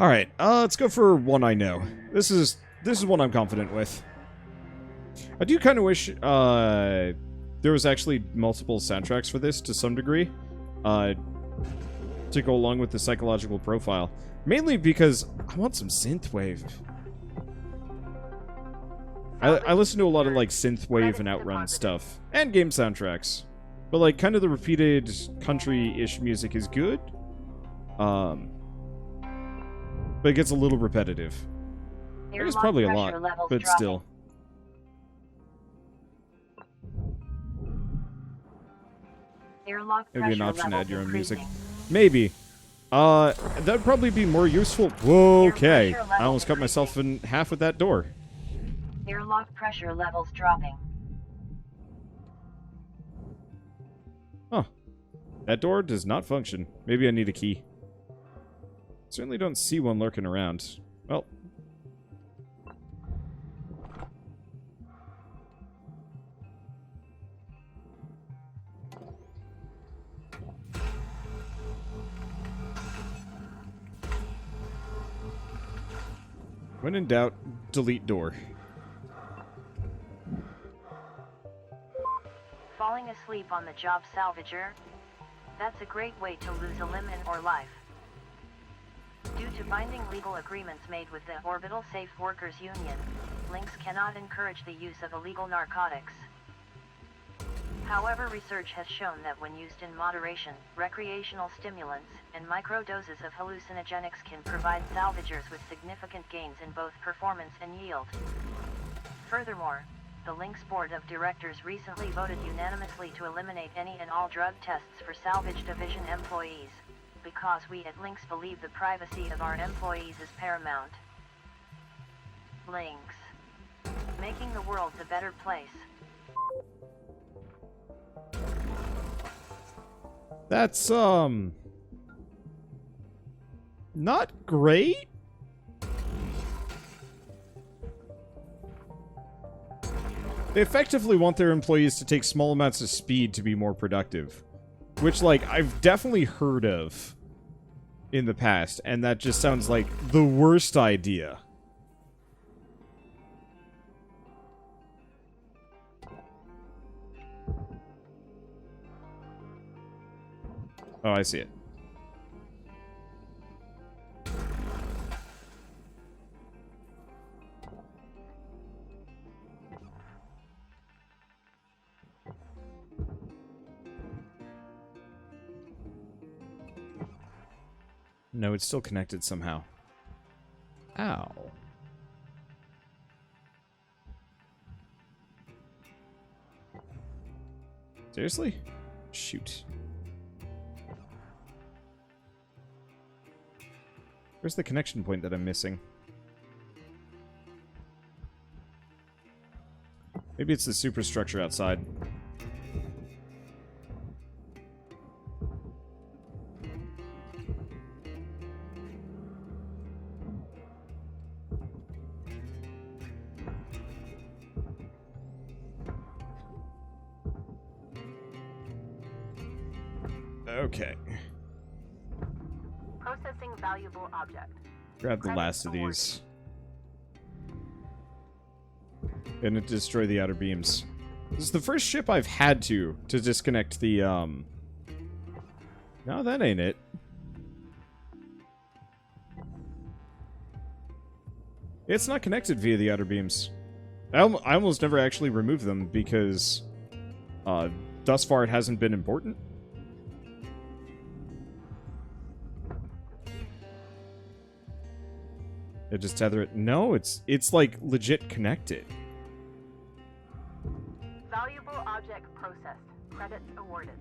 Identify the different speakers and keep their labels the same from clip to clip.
Speaker 1: Alright, let's go for one I know. This is one I'm confident with. I do kind of wish there was actually multiple soundtracks for this to some degree. To go along with the psychological profile. Mainly because I want some synthwave. I listen to a lot of like synthwave and Outrun stuff. And game soundtracks. But like kind of the repeated country-ish music is good. But it gets a little repetitive. It is probably a lot, but still. Maybe an option to add your own music. Maybe. That'd probably be more useful. Whoa, okay. I almost cut myself in half with that door.
Speaker 2: Airlock pressure levels dropping.
Speaker 1: Huh. That door does not function. Maybe I need a key. Certainly don't see one lurking around. Well. When in doubt, delete door.
Speaker 2: Falling asleep on the job, salvager? That's a great way to lose a limb or life. Due to binding legal agreements made with the Orbital Safe Workers Union, LYNX cannot encourage the use of illegal narcotics. However, research has shown that when used in moderation, recreational stimulants and microdoses of hallucinogenics can provide salvagers with significant gains in both performance and yield. Furthermore, the LYNX Board of Directors recently voted unanimously to eliminate any and all drug tests for salvage division employees, because we at LYNX believe the privacy of our employees is paramount. LYNX. Making the world a better place.
Speaker 1: That's, not great? They effectively want their employees to take small amounts of speed to be more productive. Which, like, I've definitely heard of in the past, and that just sounds like the worst idea. Oh, I see it. No, it's still connected somehow. Ow. Seriously? Shoot. Where's the connection point that I'm missing? Maybe it's the superstructure outside. Okay.
Speaker 2: Processing valuable object.
Speaker 1: Grab the last of these. Gonna destroy the outer beams. This is the first ship I've had to disconnect the, No, that ain't it. It's not connected via the outer beams. I almost never actually removed them because, thus far it hasn't been important. They just tether it. No, it's like legit connected.
Speaker 2: Valuable object processed. Credits awarded.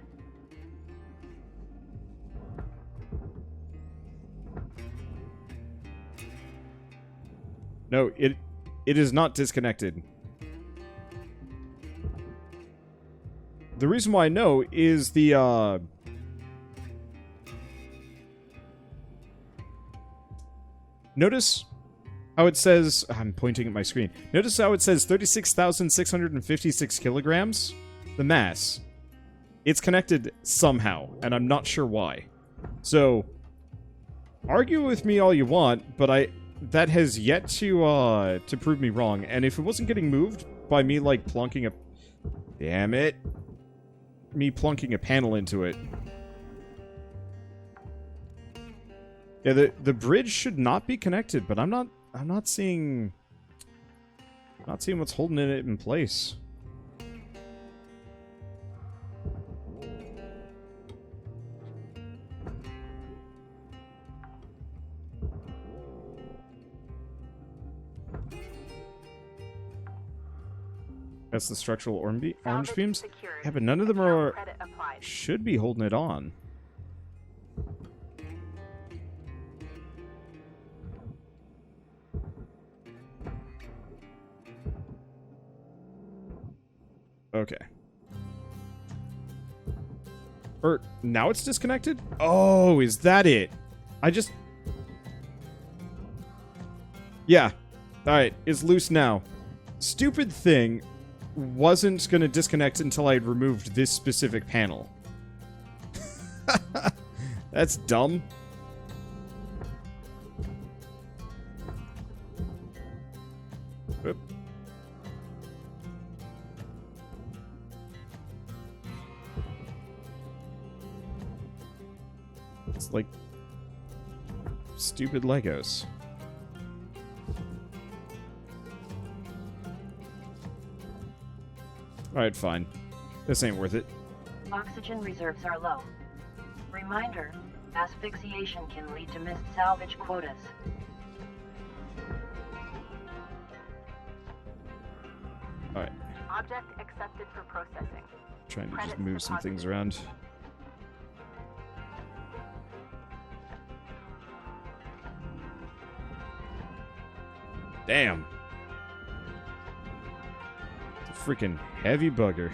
Speaker 1: No, it is not disconnected. The reason why I know is the notice how it says, I'm pointing at my screen. Notice how it says 36,656 kilograms? The mass. It's connected somehow, and I'm not sure why. So, argue with me all you want, but that has yet to prove me wrong. And if it wasn't getting moved by me, like, plunking a... Damn it. Me plunking a panel into it. Yeah, the bridge should not be connected, but I'm not seeing what's holding it in place. That's the structural orange beams? Yeah, but none of them are... should be holding it on. Okay. Now it's disconnected? Oh, is that it? Yeah. Alright, it's loose now. Stupid thing wasn't going to disconnect until I had removed this specific panel. That's dumb. Oop. It's like stupid Legos. Alright, fine. This ain't worth it.
Speaker 2: Oxygen reserves are low. Reminder, asphyxiation can lead to missed salvage quotas.
Speaker 1: Alright.
Speaker 3: Object accepted for processing.
Speaker 1: Trying to just move some things around. Damn. It's a freaking heavy bugger.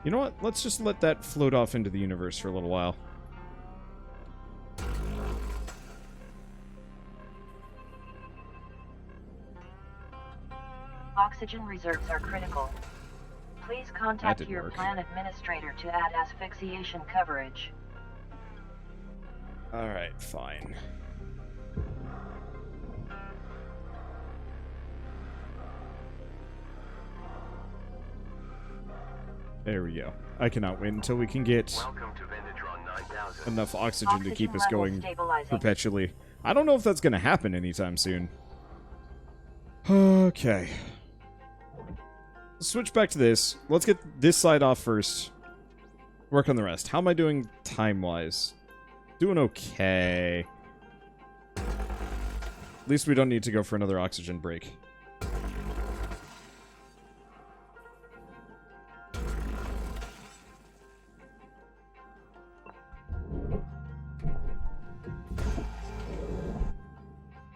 Speaker 1: You know what? Let's just let that float off into the universe for a little while.
Speaker 2: Oxygen reserves are critical. Please contact your plan administrator to add asphyxiation coverage.
Speaker 1: Alright, fine. There we go. I cannot wait until we can get enough oxygen to keep us going perpetually. I don't know if that's going to happen anytime soon. Okay. Let's switch back to this. Let's get this side off first. Work on the rest. How am I doing time-wise? Doing okay. At least we don't need to go for another oxygen break.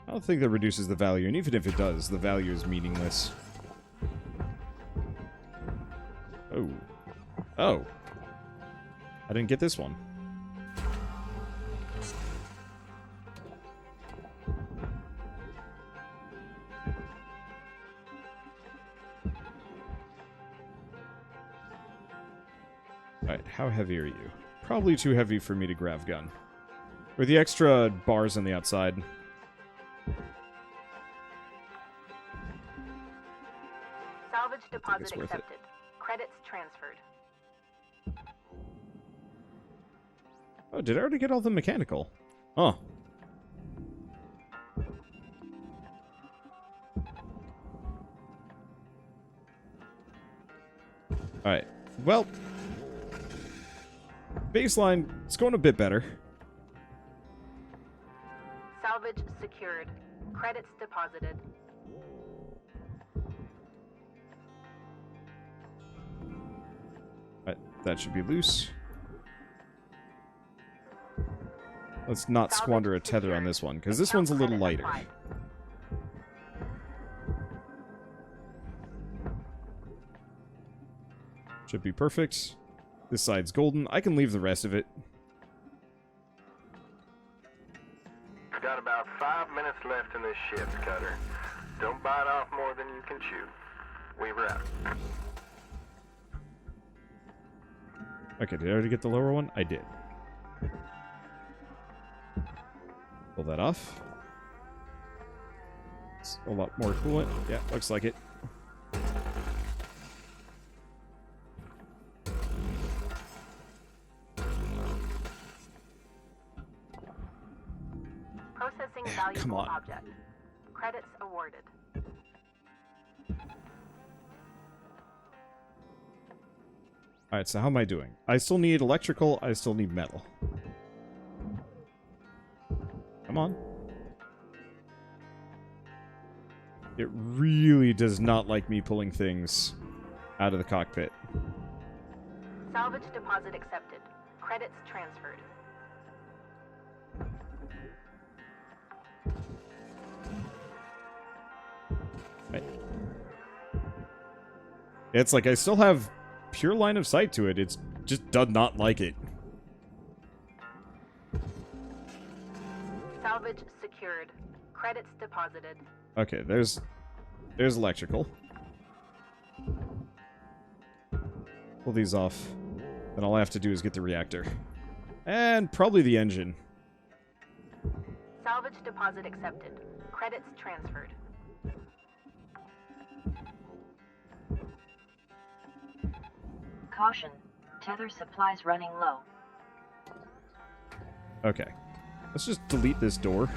Speaker 1: I don't think that reduces the value, and even if it does, the value is meaningless. Oh. Oh. I didn't get this one. Alright, how heavy are you? Probably too heavy for me to grav gun. With the extra bars on the outside.
Speaker 3: Salvage deposit accepted. Credits transferred.
Speaker 1: Oh, did I already get all the mechanical? Oh. Alright. Well. Baseline, it's going a bit better.
Speaker 3: Salvage secured. Credits deposited.
Speaker 1: That should be loose. Let's not squander a tether on this one, because this one's a little lighter. Should be perfect. This side's golden. I can leave the rest of it.
Speaker 4: Got about 5 minutes left in this ship, Cutter. Don't bite off more than you can chew. Weaver out.
Speaker 1: Okay, did I already get the lower one? I did. Pull that off. It's a lot more coolant. Yeah, looks like it.
Speaker 3: Processing
Speaker 1: Come
Speaker 3: valuable
Speaker 1: on.
Speaker 3: object. Credits awarded.
Speaker 1: Alright, so how am I doing? I still need electrical, I still need metal. Come on. It really does not like me pulling things out of the cockpit.
Speaker 3: Salvage deposit accepted. Credits transferred.
Speaker 1: Right. It's like I still have pure line of sight to it. It's just does not like it.
Speaker 3: Salvage secured. Credits deposited.
Speaker 1: Okay, there's electrical. Pull these off. Then all I have to do is get the reactor. And probably the engine.
Speaker 3: Salvage deposit accepted. Credits transferred.
Speaker 2: Caution. Tether supplies running low.
Speaker 1: Okay. Let's just delete this door.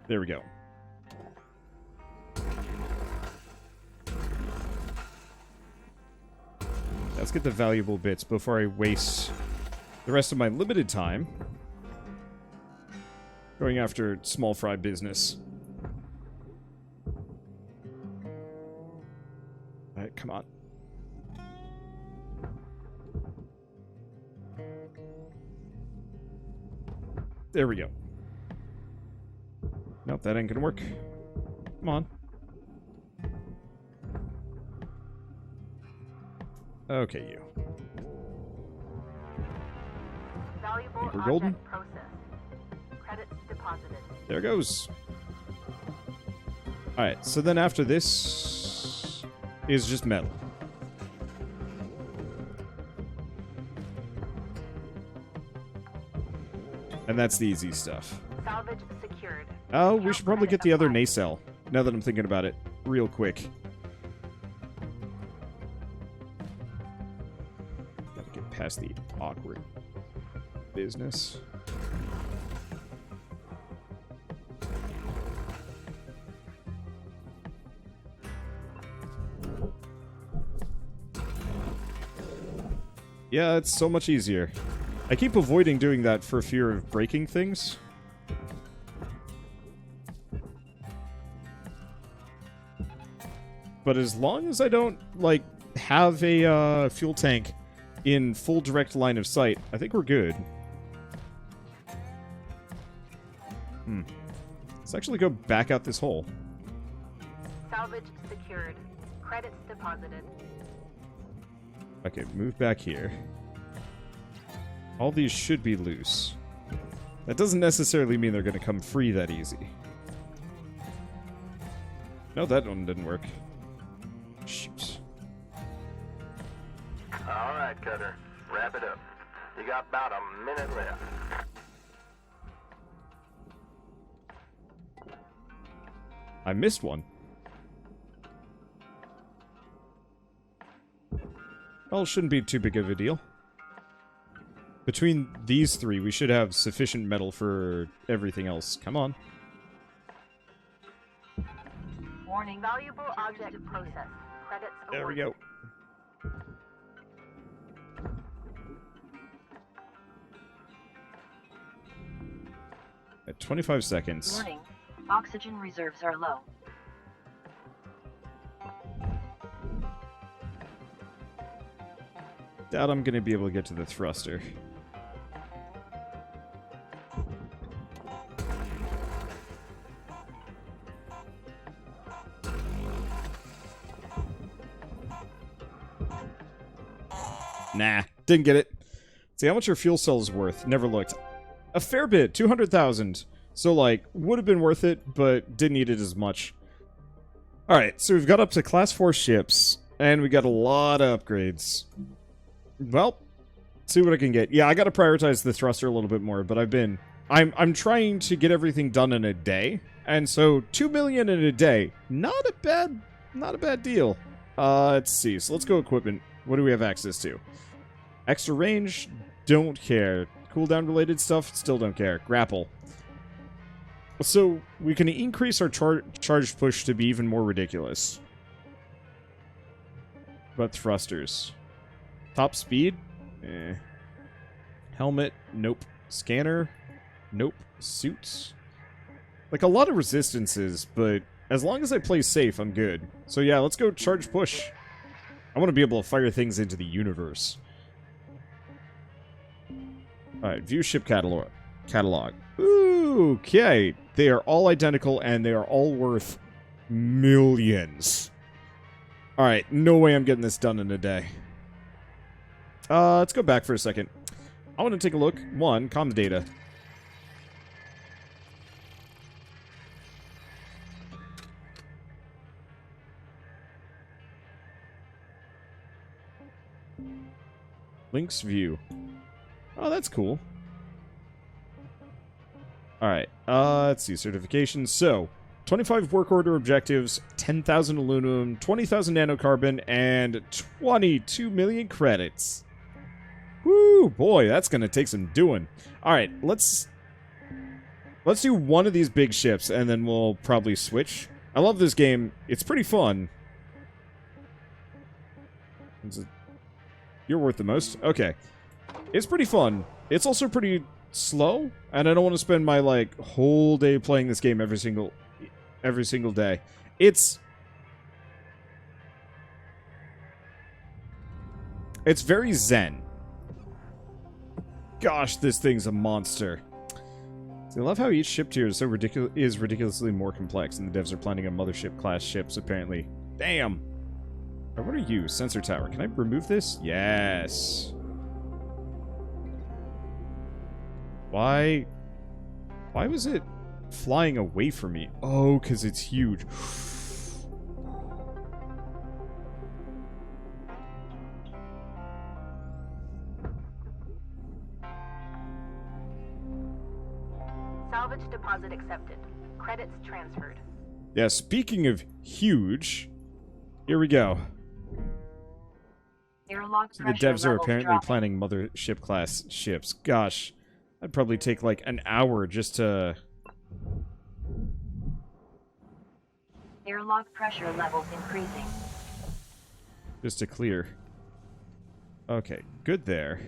Speaker 1: There we go. Let's get the valuable bits before I waste the rest of my limited time going after small fry business. Alright, come on. There we go. Nope, that ain't gonna work. Come on. Okay, you.
Speaker 3: Valuable
Speaker 1: We're
Speaker 3: object
Speaker 1: golden.
Speaker 3: processed. Credits deposited.
Speaker 1: There goes. Alright, so then after this is just metal. And that's the easy stuff.
Speaker 3: Salvage secured.
Speaker 1: Oh, we should probably
Speaker 3: Credit
Speaker 1: get the other
Speaker 3: applied.
Speaker 1: nacelle, now that I'm thinking about it, real quick. Gotta get past the awkward business. Yeah, it's so much easier. I keep avoiding doing that for fear of breaking things. But as long as I don't, like, have a fuel tank in full direct line of sight, I think we're good. Let's actually go back out this hole.
Speaker 3: Salvage secured. Credits deposited.
Speaker 1: Okay, move back here. All these should be loose. That doesn't necessarily mean they're going to come free that easy. No, that one didn't work. Shoot.
Speaker 4: Alright, Cutter. Wrap it up. You got about a minute left.
Speaker 1: I missed one. Well, it shouldn't be too big of a deal. Between these three, we should have sufficient metal for everything else. Come on.
Speaker 2: Warning.
Speaker 3: Valuable object processed. Credits
Speaker 1: There we
Speaker 3: awarded.
Speaker 1: go. At 25 seconds.
Speaker 2: Warning. Oxygen reserves are low.
Speaker 1: Doubt I'm gonna be able to get to the thruster. Nah, didn't get it. See how much our fuel cell is worth. Never looked. A fair bit. 200,000. So, like, would have been worth it, but didn't need it as much. Alright, so we've got up to Class 4 ships, and we got a lot of upgrades. Well, see what I can get. Yeah, I gotta prioritize the thruster a little bit more, but I'm trying to get everything done in a day, and so 2 million in a day, not a bad deal. Let's see, so let's go equipment. What do we have access to? Extra range, don't care. Cooldown related stuff, still don't care. Grapple. So, we can increase our charge push to be even more ridiculous. But thrusters. Top speed? Eh. Helmet? Nope. Scanner? Nope. Suits? Like, a lot of resistances, but as long as I play safe, I'm good. So yeah, let's go charge push. I want to be able to fire things into the universe. Alright, view ship catalog. Ooh, okay. They are all identical, and they are all worth millions. Alright, no way I'm getting this done in a day. Let's go back for a second. I want to take a look. One, comms data. LYNX view. Oh, that's cool. Alright, let's see, certifications. So, 25 work order objectives, 10,000 aluminum, 20,000 nanocarbon, and 22 million credits. Woo, boy, that's gonna take some doing. Alright, let's do one of these big ships, and then we'll probably switch. I love this game. It's pretty fun. You're worth the most? Okay. It's pretty fun. It's also pretty slow, and I don't want to spend my, like, whole day playing this game every single day. It's very zen. Gosh, this thing's a monster. I love how each ship tier is so ridiculously more complex, and the devs are planning on mothership class ships, apparently. Damn! What are you? Sensor tower. Can I remove this? Yes. Why was it flying away from me? Oh, because it's huge.
Speaker 3: Salvage deposit accepted. Credits transferred.
Speaker 1: Yeah, speaking of huge, here we go.
Speaker 2: Airlock
Speaker 1: The
Speaker 2: pressure
Speaker 1: devs are
Speaker 2: levels
Speaker 1: apparently
Speaker 2: dropping.
Speaker 1: planning mothership class ships. Gosh, that'd probably take like an hour just to...
Speaker 2: Airlock pressure levels increasing.
Speaker 1: just to clear. Okay, good there.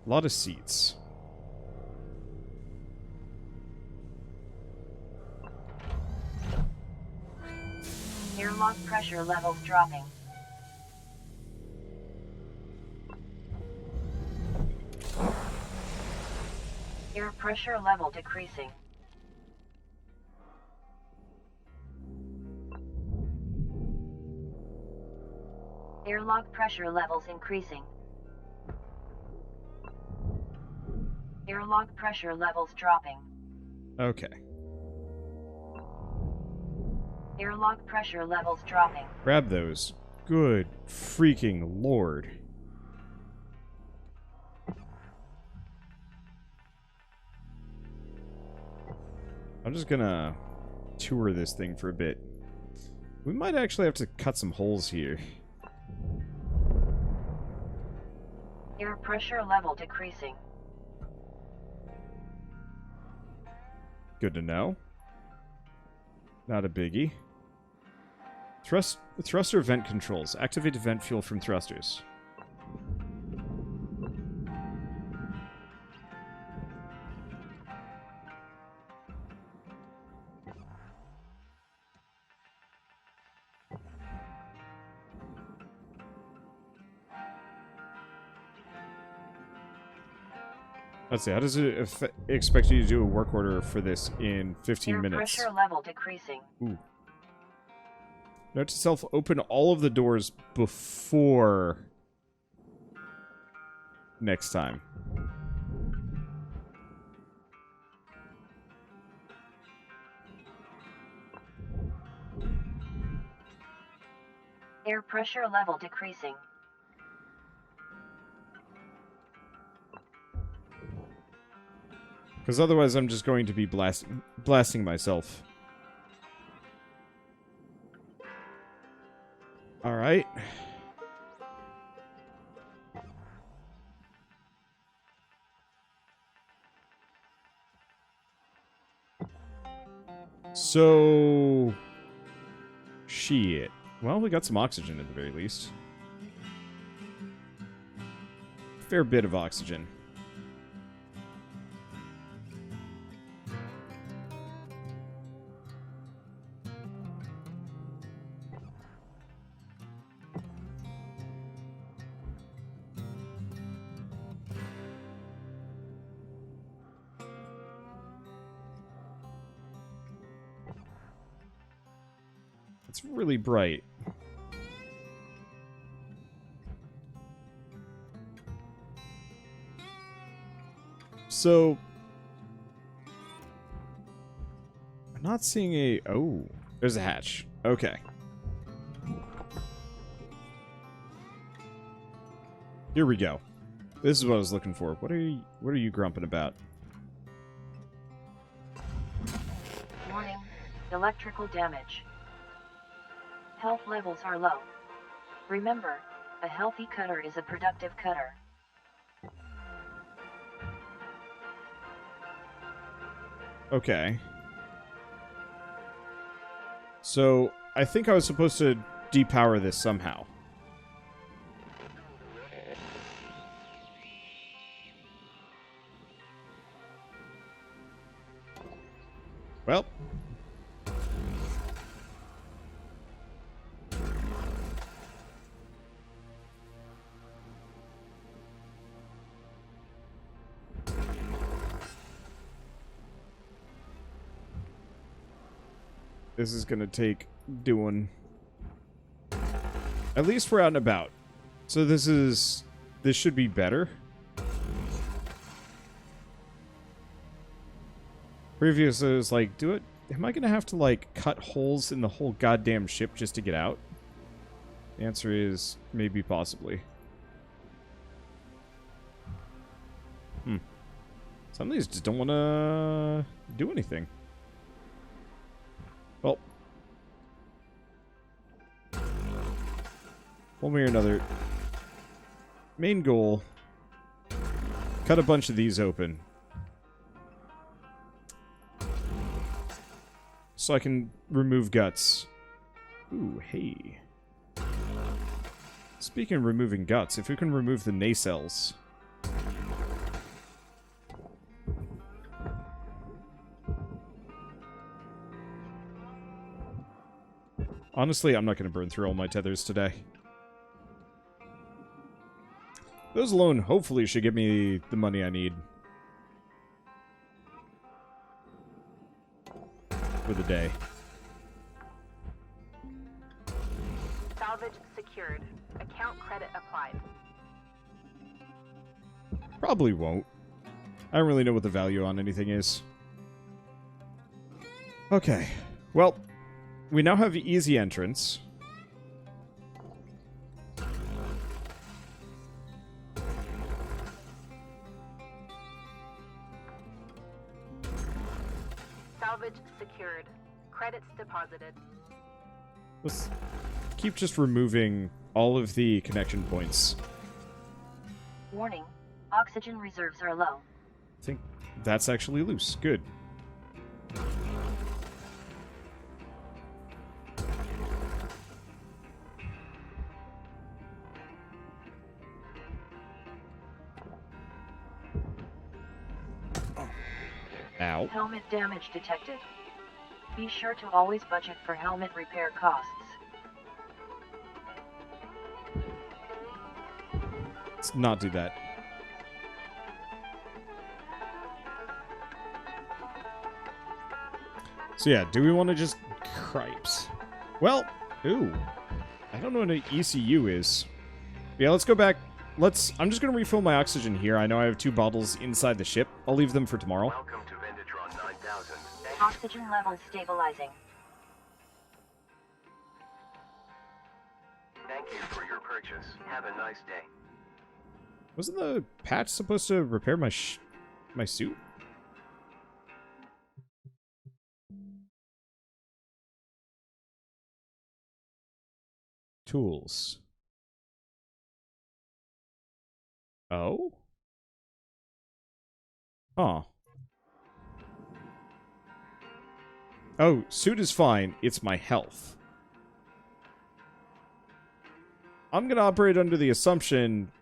Speaker 1: A lot of seats.
Speaker 2: Airlock pressure levels dropping. Air pressure level decreasing. Airlock pressure levels increasing. Airlock pressure levels dropping.
Speaker 1: Okay.
Speaker 2: Airlock pressure levels dropping.
Speaker 1: Grab those. Good freaking lord. I'm just gonna tour this thing for a bit. We might actually have to cut some holes here.
Speaker 2: Air pressure level decreasing.
Speaker 1: Good to know. Not a biggie. Thruster vent controls. Activate vent fuel from thrusters. Let's see, how does it expect you to do a work order for this in 15
Speaker 2: Air
Speaker 1: minutes?
Speaker 2: pressure level decreasing.
Speaker 1: Ooh. Note to self, open all of the doors before next time.
Speaker 2: Air pressure level decreasing.
Speaker 1: Because otherwise I'm just going to be blasting myself. Alright. So... shit. Well, we got some oxygen at the very least. Fair bit of oxygen. It's really bright. So, I'm not seeing a... oh, there's a hatch. Okay. Here we go. This is what I was looking for. What are you grumping about?
Speaker 2: Warning, electrical damage. Health levels are low. Remember, a healthy cutter is a productive cutter.
Speaker 1: Okay. So, I think I was supposed to depower this somehow. Well. This is gonna take doing. At least we're out and about. So this should be better. Previously, it was like, am I gonna have to, like, cut holes in the whole goddamn ship just to get out? The answer is maybe, possibly. Some of these just don't want to do anything. Well. One way or another. Main goal. Cut a bunch of these open. So I can remove guts. Ooh, hey. Speaking of removing guts, if we can remove the nacelles. Honestly, I'm not going to burn through all my tethers today. Those alone hopefully should give me the money I need. For the day.
Speaker 3: Salvage secured. Account credit applied.
Speaker 1: Probably won't. I don't really know what the value on anything is. Okay. Well, we now have easy entrance.
Speaker 3: Salvage secured. Credits deposited.
Speaker 1: Let's keep just removing all of the connection points.
Speaker 2: Warning, oxygen reserves are low.
Speaker 1: I think that's actually loose. Good. Ow.
Speaker 2: Helmet damage detected. Be sure to always budget for helmet repair costs.
Speaker 1: Let's not do that. So yeah, do we want to just... Cripes. Well, ooh. I don't know what an ECU is. Yeah, let's go back I'm just gonna refill my oxygen here. I know I have 2 bottles inside the ship. I'll leave them for tomorrow.
Speaker 4: Welcome to Vendatron 9000.
Speaker 2: Oxygen levels stabilizing.
Speaker 4: Thank you for your purchase. Have a nice day.
Speaker 1: Wasn't the patch supposed to repair my my suit? Tools. Oh? Huh. Oh, suit is fine. It's my health. I'm gonna operate under the assumption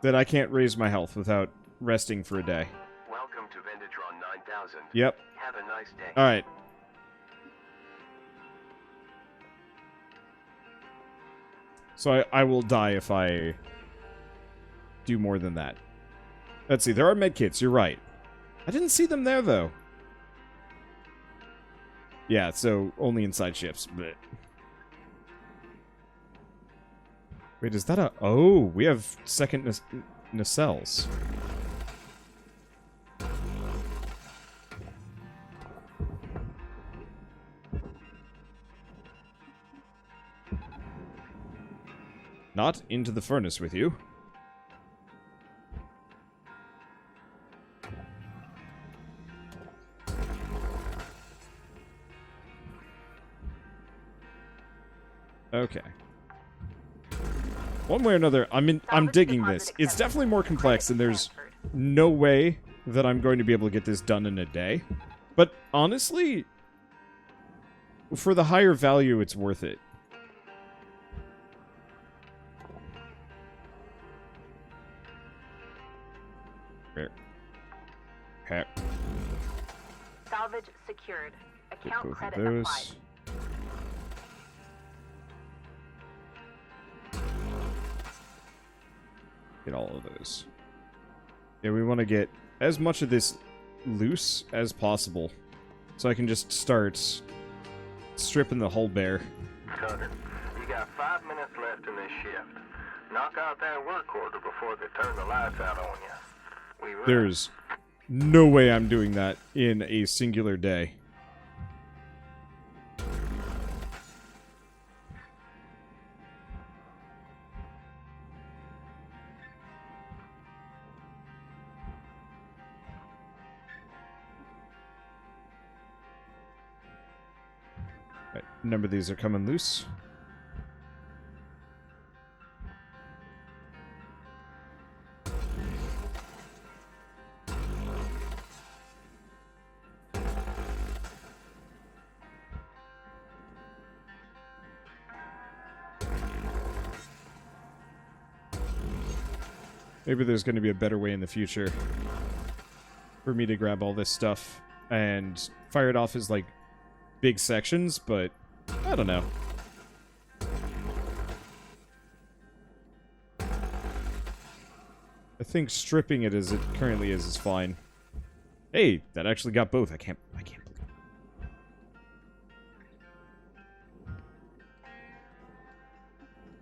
Speaker 1: that I can't raise my health without resting for a day.
Speaker 4: Welcome to Vendatron 9000.
Speaker 1: Yep.
Speaker 4: Have a nice day.
Speaker 1: Alright. So I will die if I do more than that. Let's see, there are medkits, you're right. I didn't see them there, though. Yeah, so only inside ships, but... Wait, is that a... Oh, we have second nacelles. Not into the furnace with you. Okay. One way or another, I'm digging this. It's definitely more complex, and there's no way that I'm going to be able to get this done in a day. But honestly, for the higher value, it's worth it. Okay.
Speaker 3: Salvage secured. Account
Speaker 1: Both of
Speaker 3: credit
Speaker 1: those.
Speaker 3: applied.
Speaker 1: Get all of those. Yeah, we want to get as much of this loose as possible. So I can just start stripping the hull bare.
Speaker 4: Tucker, you got 5 minutes left in this shift. Knock out that work order before they turn the lights out on you. We will.
Speaker 1: There's no way I'm doing that in a singular day. Right, a number of these are coming loose. Maybe there's going to be a better way in the future for me to grab all this stuff and fire it off as, like, big sections, but I don't know. I think stripping it as it currently is fine. Hey, that actually got both. I can't believe it.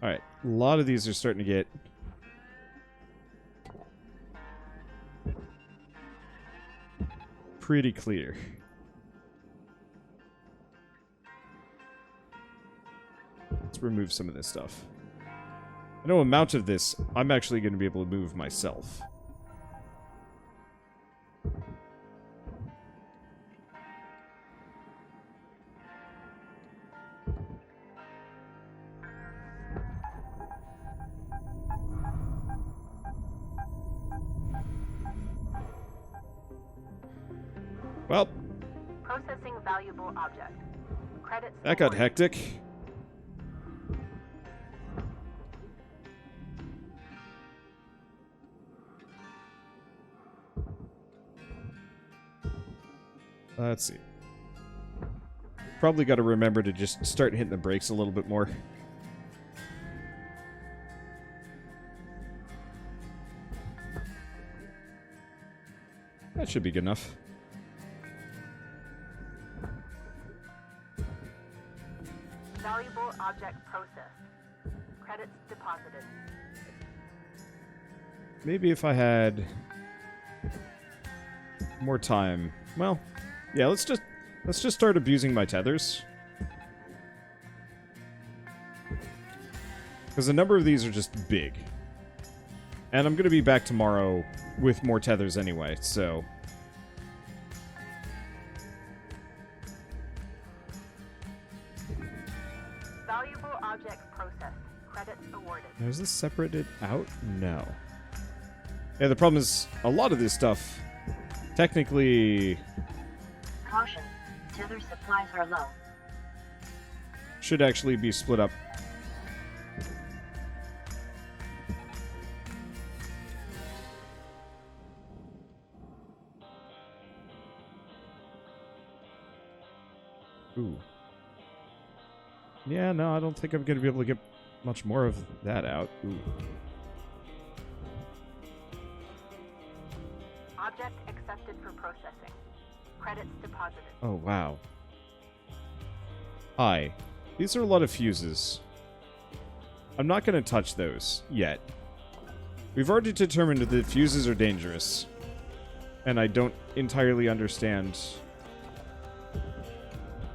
Speaker 1: Alright, a lot of these are starting to get pretty clear. Let's remove some of this stuff. I know amount of this I'm actually going to be able to move myself. Well,
Speaker 3: Processing valuable object. Credits.
Speaker 1: that got
Speaker 3: awarded.
Speaker 1: hectic. Let's see. Probably got to remember to just start hitting the brakes a little bit more. That should be good enough.
Speaker 3: Valuable object processed. Credits deposited.
Speaker 1: Maybe if I had more time. Well, yeah, let's just start abusing my tethers. Because a number of these are just big. And I'm going to be back tomorrow with more tethers anyway, so...
Speaker 3: Valuable object processed. Credits awarded.
Speaker 1: Now, is this separated out? No. Yeah, the problem is, a lot of this stuff, technically...
Speaker 2: Caution. Tether supplies are low.
Speaker 1: should actually be split up. Ooh. Yeah, no, I don't think I'm going to be able to get much more of that out. Ooh.
Speaker 3: Object accepted for processing. Credits deposited.
Speaker 1: Oh, wow. Hi. These are a lot of fuses. I'm not going to touch those yet. We've already determined that fuses are dangerous. And I don't entirely understand...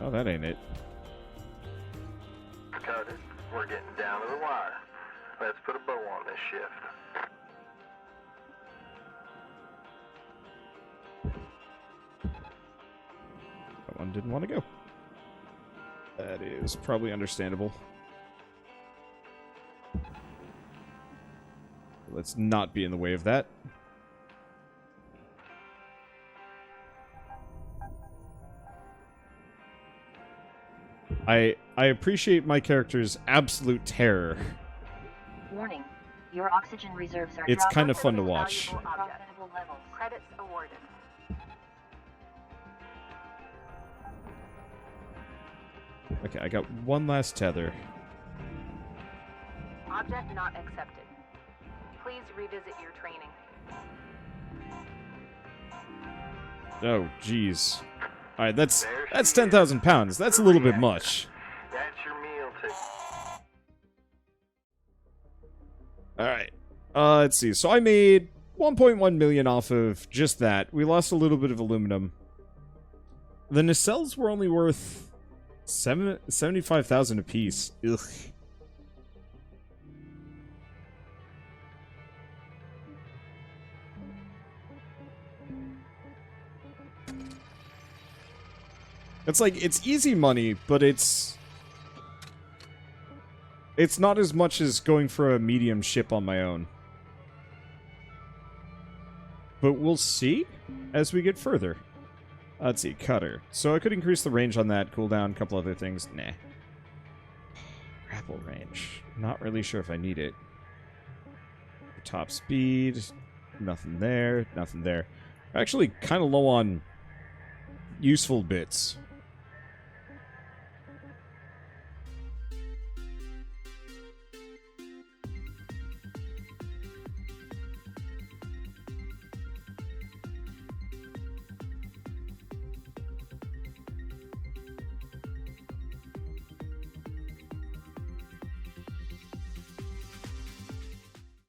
Speaker 1: Oh, that ain't it.
Speaker 4: Cut it. We're getting down to the wire. Let's put a bow on this shift.
Speaker 1: That one didn't want to go. That is probably understandable. Let's not be in the way of that. I appreciate my character's absolute terror.
Speaker 2: Warning. Your oxygen reserves are
Speaker 1: It's
Speaker 2: dropping
Speaker 1: kind of fun to
Speaker 3: Valuable
Speaker 1: watch.
Speaker 3: object.
Speaker 2: unprofitable levels.
Speaker 3: Credits awarded.
Speaker 1: Okay, I got one last tether.
Speaker 3: Object not accepted. Please revisit your training.
Speaker 1: Oh, jeez. Alright, that's 10,000 pounds. That's a little bit much.
Speaker 4: That's your meal too.
Speaker 1: Alright. Let's see. So I made 1.1 million off of just that. We lost a little bit of aluminum. The nacelles were only worth 75,000 apiece. Ugh. It's like, it's easy money, but it's not as much as going for a medium ship on my own. But we'll see as we get further. Let's see, cutter. So I could increase the range on that, cooldown, a couple other things. Nah. Grapple range. Not really sure if I need it. Top speed. Nothing there. Nothing there. Actually, kind of low on useful bits.